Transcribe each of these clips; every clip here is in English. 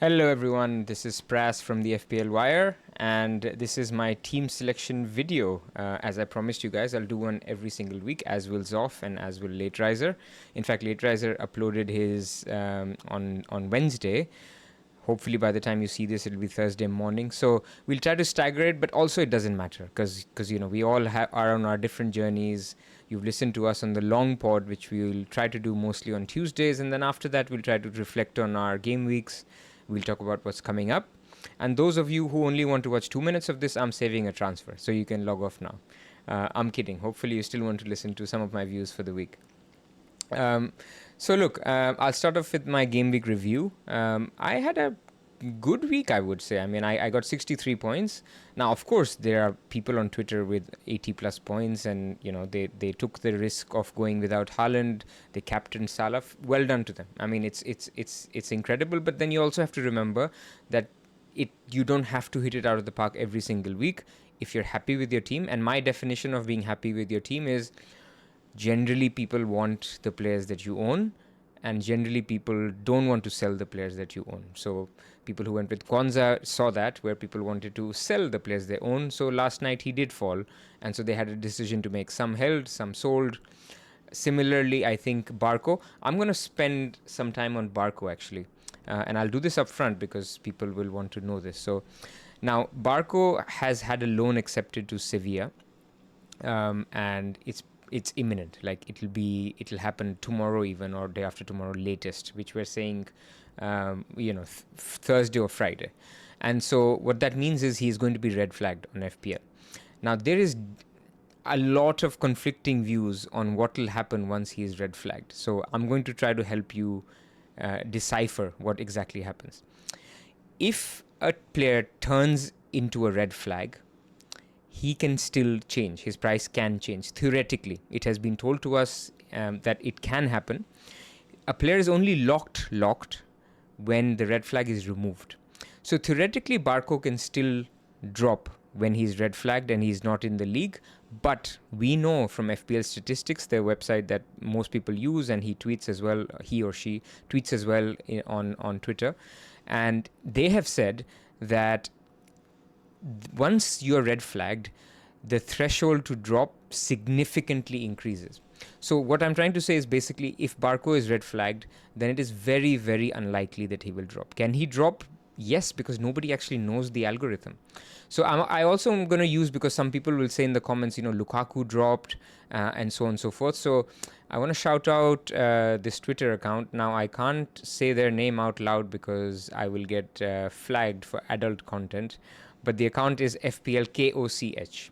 Hello everyone, this is Pras from the FPL Wire, and this is my team selection video. As I promised you guys, I'll do one every single week, as will Zoff and as will Lateriser. In fact, Lateriser uploaded his on Wednesday. Hopefully by the time you see this, it'll be Thursday morning. So we'll try to stagger it, but also it doesn't matter because we all are on our different journeys. You've listened to us on the long pod, which we'll try to do mostly on Tuesdays, and then after that we'll try to reflect on our game weeks. We'll talk about what's coming up. And those of you who only want to watch 2 minutes of this, I'm saving a transfer, so you can log off now. I'm kidding. Hopefully you still want to listen to some of my views for the week. So look, I'll start off with my game week review. I had a good week, I would say. I mean, I got 63 points. Now, of course, there are people on Twitter with 80 plus points, and they took the risk of going without Haaland. They captained Salah. Well done to them. I mean, it's incredible. But then you also have to remember that you don't have to hit it out of the park every single week if you're happy with your team. And my definition of being happy with your team is generally people want the players that you own, and generally people don't want to sell the players that you own. So people who went with Kwanzaa saw that, where people wanted to sell the players they own. So last night he did fall, and so they had a decision to make. Some held, some sold. Similarly, I think Barco. I'm going to spend some time on Barco actually, and I'll do this up front because people will want to know this. So now Barco has had a loan accepted to Sevilla, and it's imminent. Like it'll happen tomorrow even, or day after tomorrow latest, which we're saying Thursday or Friday. And so what that means is he's going to be red flagged on FPL. Now there is a lot of conflicting views on what will happen once he is red flagged, so I'm going to try to help you decipher what exactly happens. If a player turns into a red flag, he can still change. His price can change. Theoretically, it has been told to us that it can happen. A player is only locked when the red flag is removed. So theoretically, Barco can still drop when he's red flagged and he's not in the league. But we know from FPL Statistics, their website that most people use, and he tweets as well, he or she tweets as well on Twitter. And they have said that once you're red flagged, the threshold to drop significantly increases. So what I'm trying to say is basically if Barco is red flagged, then it is very, very unlikely that he will drop. Can he drop? Yes, because nobody actually knows the algorithm. So I also am going to use, because some people will say in the comments, Lukaku dropped and so on and so forth. So I want to shout out this Twitter account. Now, I can't say their name out loud because I will get flagged for adult content. But the account is FPL KOCH,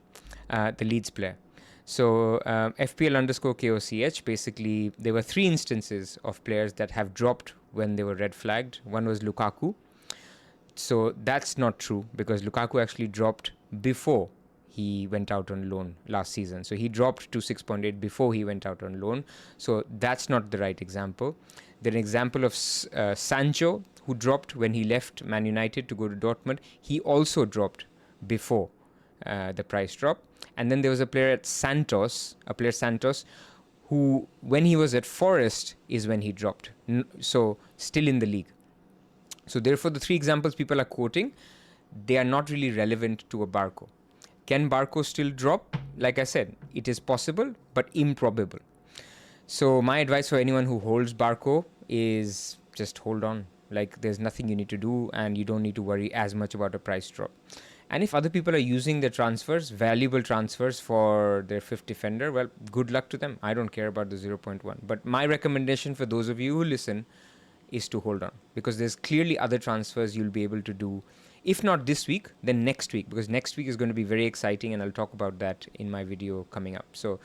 the Leeds player. So FPL_KOCH, basically, there were 3 instances of players that have dropped when they were red flagged. One was Lukaku. So that's not true, because Lukaku actually dropped before he went out on loan last season. So he dropped to 6.8 before he went out on loan. So that's not the right example. There's an example of Sancho, who dropped when he left Man United to go to Dortmund. He also dropped before the price drop. And then there was a player Santos, who, when he was at Forest, is when he dropped. So still in the league. So therefore, the 3 examples people are quoting, they are not really relevant to a Barco. Can Barco still drop? Like I said, it is possible, but improbable. So my advice for anyone who holds Barco is just hold on. Like, there's nothing you need to do, and you don't need to worry as much about a price drop. And if other people are using their transfers, valuable transfers for their 5th defender, well, good luck to them. I don't care about the 0.1. But my recommendation for those of you who listen is to hold on, because there's clearly other transfers you'll be able to do. If not this week, then next week, because next week is going to be very exciting, and I'll talk about that in my video coming up. So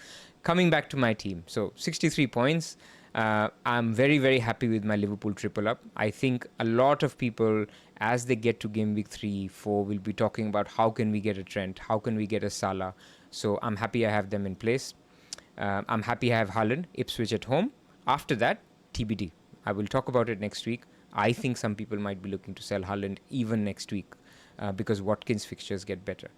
coming back to my team. So 63 points. I'm very, very happy with my Liverpool triple up. I think a lot of people, as they get to game week 3, 4, will be talking about how can we get a Trent, how can we get a Salah. So I'm happy I have them in place. I'm happy I have Haaland, Ipswich at home. After that, TBD. I will talk about it next week. I think some people might be looking to sell Haaland even next week because Watkins fixtures get better.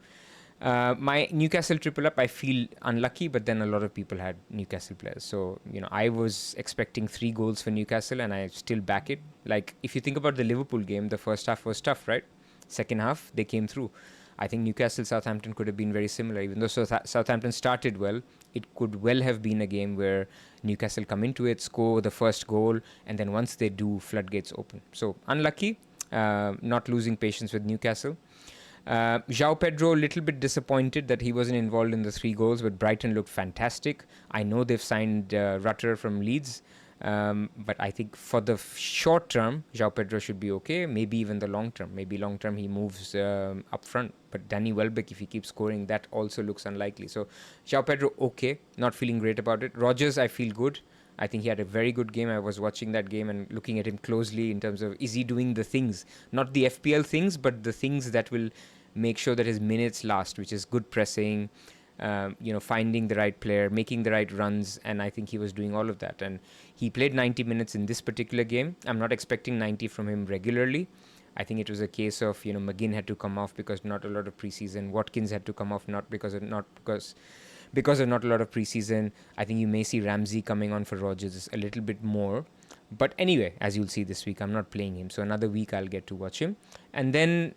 My Newcastle triple up, I feel unlucky, but then a lot of people had Newcastle players. So, I was expecting 3 goals for Newcastle and I still back it. Like, if you think about the Liverpool game, the first half was tough, right? Second half, they came through. I think Newcastle Southampton could have been very similar. Even though Southampton started well, it could well have been a game where Newcastle come into it, score the first goal, and then once they do, floodgates open. So, unlucky, not losing patience with Newcastle. João Pedro, a little bit disappointed that he wasn't involved in the 3 goals, but Brighton looked fantastic. I know they've signed Rutter from Leeds, but I think for the short term, João Pedro should be okay. Maybe even the long term. Maybe long term he moves up front. But Danny Welbeck, if he keeps scoring, that also looks unlikely. So João Pedro, okay. Not feeling great about it. Rodgers, I feel good. I think he had a very good game. I was watching that game and looking at him closely in terms of, is he doing the things, not the FPL things, but the things that will make sure that his minutes last, which is good pressing, finding the right player, making the right runs, and I think he was doing all of that. And he played 90 minutes in this particular game. I'm not expecting 90 from him regularly. I think it was a case of, McGinn had to come off because not a lot of preseason. Watkins had to come off because of not a lot of preseason. I think you may see Ramsey coming on for Rodgers a little bit more. But anyway, as you'll see this week, I'm not playing him. So another week I'll get to watch him. And then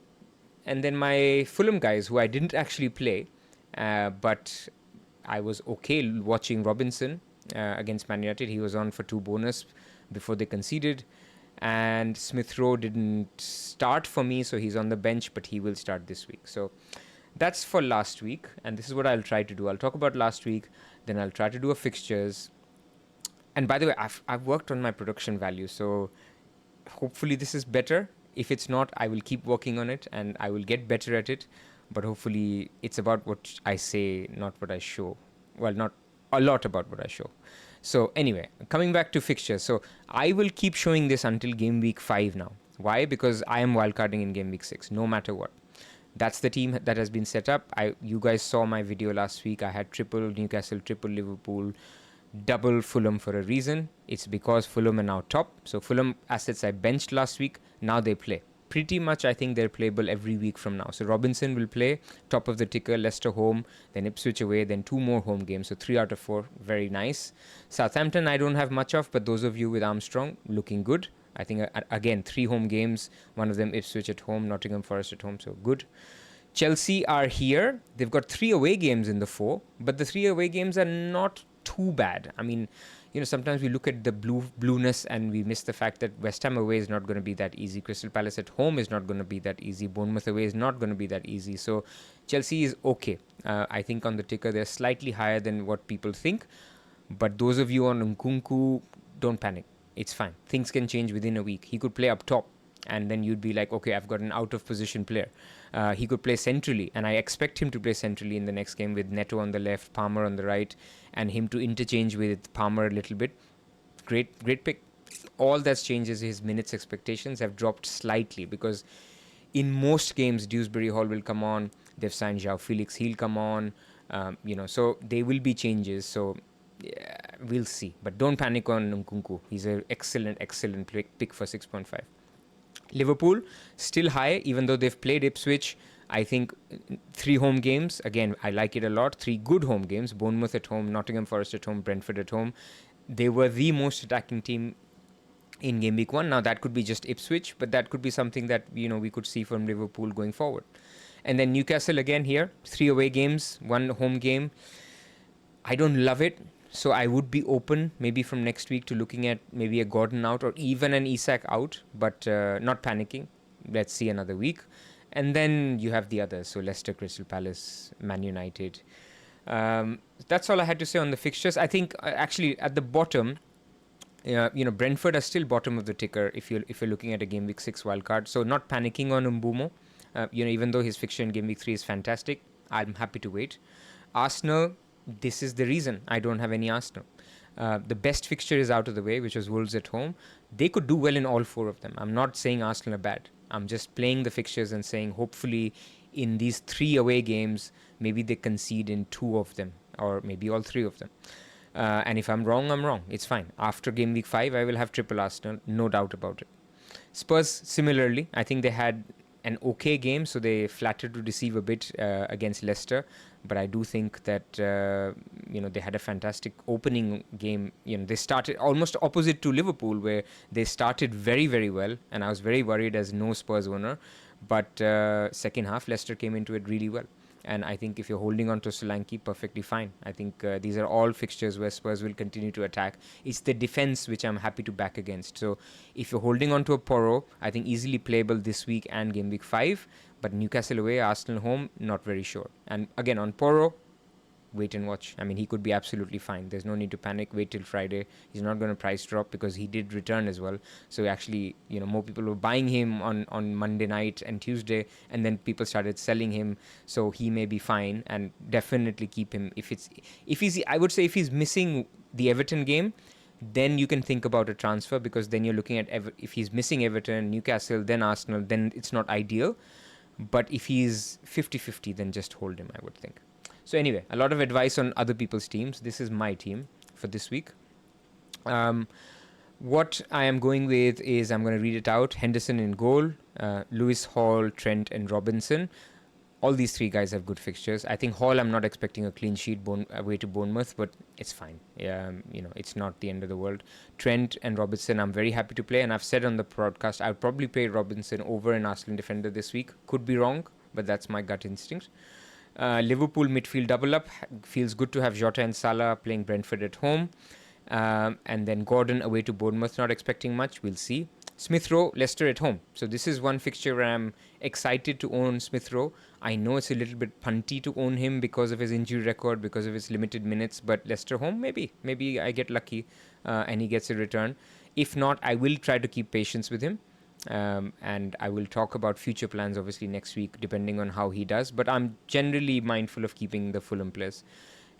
my Fulham guys, who I didn't actually play, but I was okay watching Robinson against Man United. He was on for 2 bonus before they conceded. And Smith Rowe didn't start for me, so he's on the bench, but he will start this week. So that's for last week, and this is what I'll try to do. I'll talk about last week, then I'll try to do a fixtures. And by the way, I've worked on my production value, so hopefully this is better. If it's not, I will keep working on it, and I will get better at it. But hopefully it's about what I say, not what I show. Well, not a lot about what I show. So anyway, coming back to fixtures. So I will keep showing this until game week 5 now. Why? Because I am wildcarding in game week 6, no matter what. That's the team that has been set up. You guys saw my video last week. I had triple Newcastle, triple Liverpool, double Fulham for a reason. It's because Fulham are now top. So Fulham assets I benched last week, now they play. Pretty much I think they're playable every week from now. So Robinson will play, top of the ticker, Leicester home, then Ipswich away, then 2 more home games. So 3 out of 4, very nice. Southampton I don't have much of, but those of you with Armstrong, looking good. I think, again, 3 home games, one of them Ipswich at home, Nottingham Forest at home, so good. Chelsea are here. They've got 3 away games in the 4, but the 3 away games are not too bad. I mean, sometimes we look at the blueness and we miss the fact that West Ham away is not going to be that easy. Crystal Palace at home is not going to be that easy. Bournemouth away is not going to be that easy. So Chelsea is okay. I think on the ticker they're slightly higher than what people think. But those of you on Nkunku, don't panic. It's fine. Things can change within a week. He could play up top, and then you'd be like, okay, I've got an out-of-position player. He could play centrally, and I expect him to play centrally in the next game with Neto on the left, Palmer on the right, and him to interchange with Palmer a little bit. Great pick. All that's changed is his minutes expectations have dropped slightly because in most games, Dewsbury Hall will come on. They've signed João Felix. He'll come on. So there will be changes. So yeah, we'll see. But don't panic on Nkunku. He's an excellent pick for 6.5. Liverpool, still high, even though they've played Ipswich. I think 3 home games. Again, I like it a lot. 3 good home games. Bournemouth at home, Nottingham Forest at home, Brentford at home. They were the most attacking team in game week 1. Now, that could be just Ipswich, but that could be something that, we could see from Liverpool going forward. And then Newcastle again here. 3 away games, 1 home game. I don't love it. So I would be open maybe from next week to looking at maybe a Gordon out or even an Isak out, but not panicking. Let's see another week. And then you have the others. So Leicester, Crystal Palace, Man United. That's all I had to say on the fixtures. I think actually at the bottom, Brentford are still bottom of the ticker if you're looking at a game week 6 wildcard. So not panicking on Mbumo. Even though his fixture in game week 3 is fantastic, I'm happy to wait. Arsenal, this is the reason I don't have any Arsenal. The best fixture is out of the way, which was Wolves at home. They could do well in all 4 of them. I'm not saying Arsenal are bad. I'm just playing the fixtures and saying hopefully in these 3 away games, maybe they concede in 2 of them or maybe all 3 of them. And if I'm wrong, I'm wrong. It's fine. After game week 5, I will have triple Arsenal, no doubt about it. Spurs, similarly, I think they had an okay game, so they flattered to deceive a bit against Leicester. But I do think that they had a fantastic opening game. They started almost opposite to Liverpool, where they started very, very well, and I was very worried as no Spurs owner. But second half, Leicester came into it really well. And I think if you're holding on to Solanke, perfectly fine. I think these are all fixtures where Spurs will continue to attack. It's the defense which I'm happy to back against. So if you're holding on to a Porro, I think easily playable this week and game week 5. But Newcastle away, Arsenal home, not very sure. And again, on Porro, wait and watch. I mean, he could be absolutely fine. There's no need to panic. Wait till Friday. He's not going to price drop because he did return as well. So actually, more people were buying him on Monday night and Tuesday, and then people started selling him. So he may be fine, and definitely keep him. I would say if he's missing the Everton game, then you can think about a transfer, because then you're looking at if he's missing Everton, Newcastle, then Arsenal, then it's not ideal. But if he's 50-50, then just hold him, I would think. So anyway, a lot of advice on other people's teams. This is my team for this week. What I am going with is, I'm going to read it out. Henderson in goal, Lewis, Hall, Trent and Robinson. All these three guys have good fixtures. I think Hall, I'm not expecting a clean sheet away to Bournemouth, but it's fine. It's not the end of the world. Trent and Robinson, I'm very happy to play. And I've said on the broadcast, I'll probably play Robinson over an Arsenal defender this week. Could be wrong, but that's my gut instinct. Liverpool midfield double up. Feels good to have Jota and Salah playing Brentford at home. And then Gordon away to Bournemouth, not expecting much. We'll see. Smith Rowe, Leicester at home. So this is one fixture where I'm excited to own Smith Rowe. I know it's a little bit punty to own him because of his injury record, because of his limited minutes, but Leicester home, maybe I get lucky and he gets a return. If not, I will try to keep patience with him. And I will talk about future plans obviously next week depending on how he does, but I'm generally mindful of keeping the Fulham players.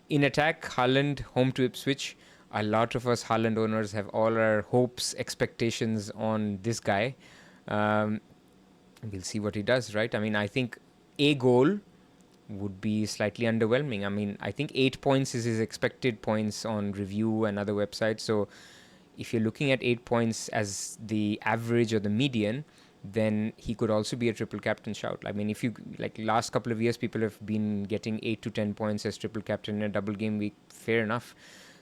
In attack, Haaland home to Ipswich. A lot of us Haaland owners have all our hopes, expectations on this guy. We'll see what he does, right? I mean, I think a goal would be slightly underwhelming. I mean, I think 8 points is his expected points on review and other websites. So if you're looking at 8 points as the average or the median, then he could also be a triple captain shout. I mean, if you, like last couple of years, people have been getting 8 to 10 points as triple captain in a double game week. Fair enough.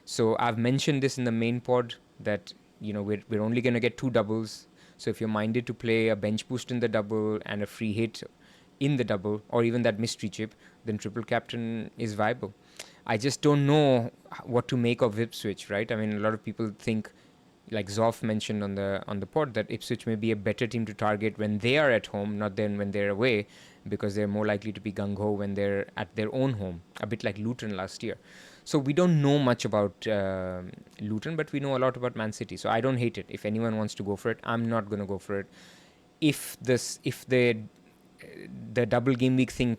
So I've mentioned this in the main pod that, we're only going to get 2 doubles. So if you're minded to play a bench boost in the double and a free hit in the double, or even that mystery chip, then triple captain is viable. I just don't know what to make of Ipswich, right? I mean, a lot of people think, like Zoff mentioned on the pod, that Ipswich may be a better team to target when they are at home, not then when they're away, because they're more likely to be gung-ho when they're at their own home, a bit like Luton last year. So we don't know much about Luton, but we know a lot about Man City. So I don't hate it. If anyone wants to go for it, I'm not going to go for it. If the double game week thing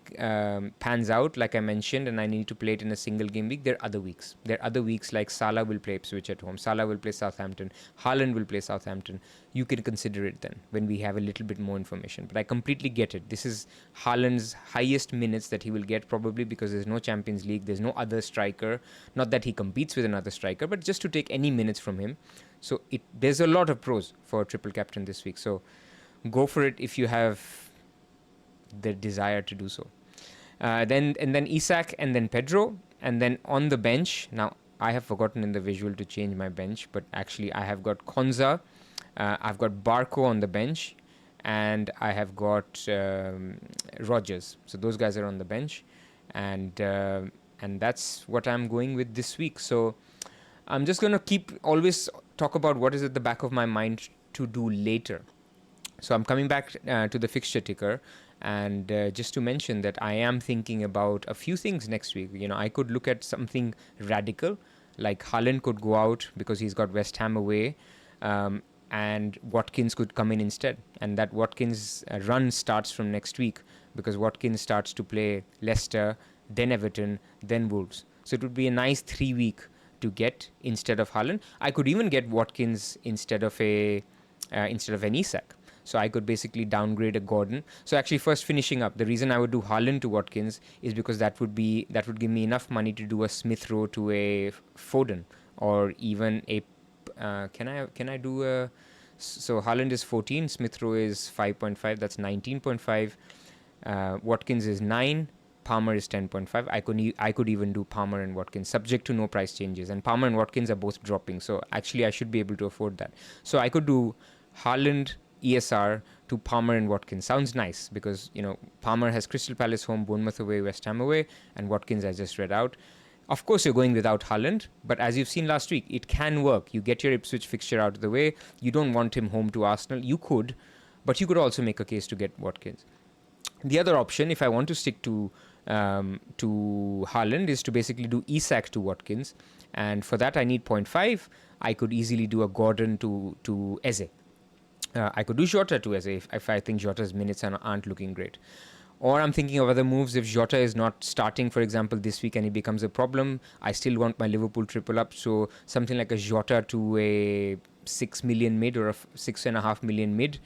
pans out, like I mentioned, and I need to play it in a single game week, there are other weeks. There are other weeks like Salah will play Ipswich at home, Salah will play Southampton, Haaland will play Southampton. You can consider it then when we have a little bit more information. But I completely get it. This is Haaland's highest minutes that he will get, probably because there's no Champions League, there's no other striker. Not that he competes with another striker, but just to take any minutes from him. So there's a lot of pros for triple captain this week. So go for it if you have the desire to do so. Then Isak and then Pedro, and then on the bench. Now I have forgotten in the visual to change my bench, but actually I have got Konza, I've got Barco on the bench, and I have got Rogers. So those guys are on the bench, and that's what I'm going with this week. So I'm just going to always talk about what is at the back of my mind to do later. So I'm coming back to the fixture ticker. And just to mention that I am thinking about a few things next week. I could look at something radical, like Haaland could go out because he's got West Ham away, and Watkins could come in instead. And that Watkins run starts from next week, because Watkins starts to play Leicester, then Everton, then Wolves. So it would be a nice 3 week to get instead of Haaland. I could even get Watkins instead of an Isak. So I could basically downgrade a Gordon. So actually, first finishing up, the reason I would do Haaland to Watkins is because that would give me enough money to do a Smith Rowe to a Foden, or even a can I do a So Haaland is 14, Smith Rowe is 5.5, that's 19.5. Watkins is 9, Palmer is 10.5. I could even do Palmer and Watkins subject to no price changes, and Palmer and Watkins are both dropping, so actually I should be able to afford that. So I could do Haaland ESR to Palmer and Watkins. Sounds nice because Palmer has Crystal Palace home, Bournemouth away, West Ham away, and Watkins I just read out. Of course, you're going without Haaland, but as you've seen last week, it can work. You get your Ipswich fixture out of the way. You don't want him home to Arsenal. You could, but you could also make a case to get Watkins. The other option, if I want to stick to Haaland, is to basically do Isak to Watkins, and for that I need 0.5. I could easily do a Gordon to Eze. I could do Jota to Eze if I think Jota's minutes aren't looking great. Or I'm thinking of other moves. If Jota is not starting, for example, this week and he becomes a problem, I still want my Liverpool triple up. So something like a Jota to a 6 million mid or a 6.5 million mid.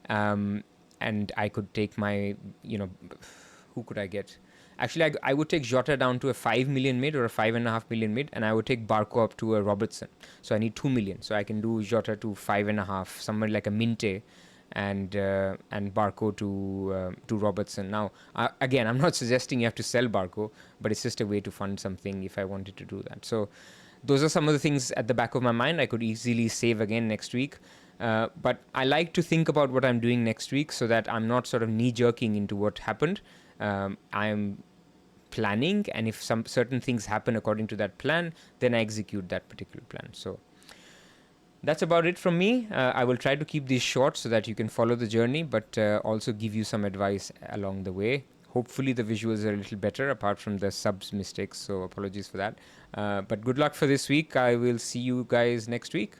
And I could take my, who could I get? Actually, I would take Jota down to a 5 million mid or a 5.5 million mid, and I would take Barco up to a Robertson. So I need 2 million. So I can do Jota to 5.5, somewhere like a Minte, and Barco to Robertson. Now, again, I'm not suggesting you have to sell Barco, but it's just a way to fund something if I wanted to do that. So those are some of the things at the back of my mind. I could easily save again next week. But I like to think about what I'm doing next week so that I'm not sort of knee-jerking into what happened. I'm planning, and if some certain things happen according to that plan, then I execute that particular plan. So that's about it from me. I will try to keep these short so that you can follow the journey, but also give you some advice along the way. Hopefully the visuals are a little better apart from the subs mistakes, so apologies for that. But good luck for this week. I will see you guys next week.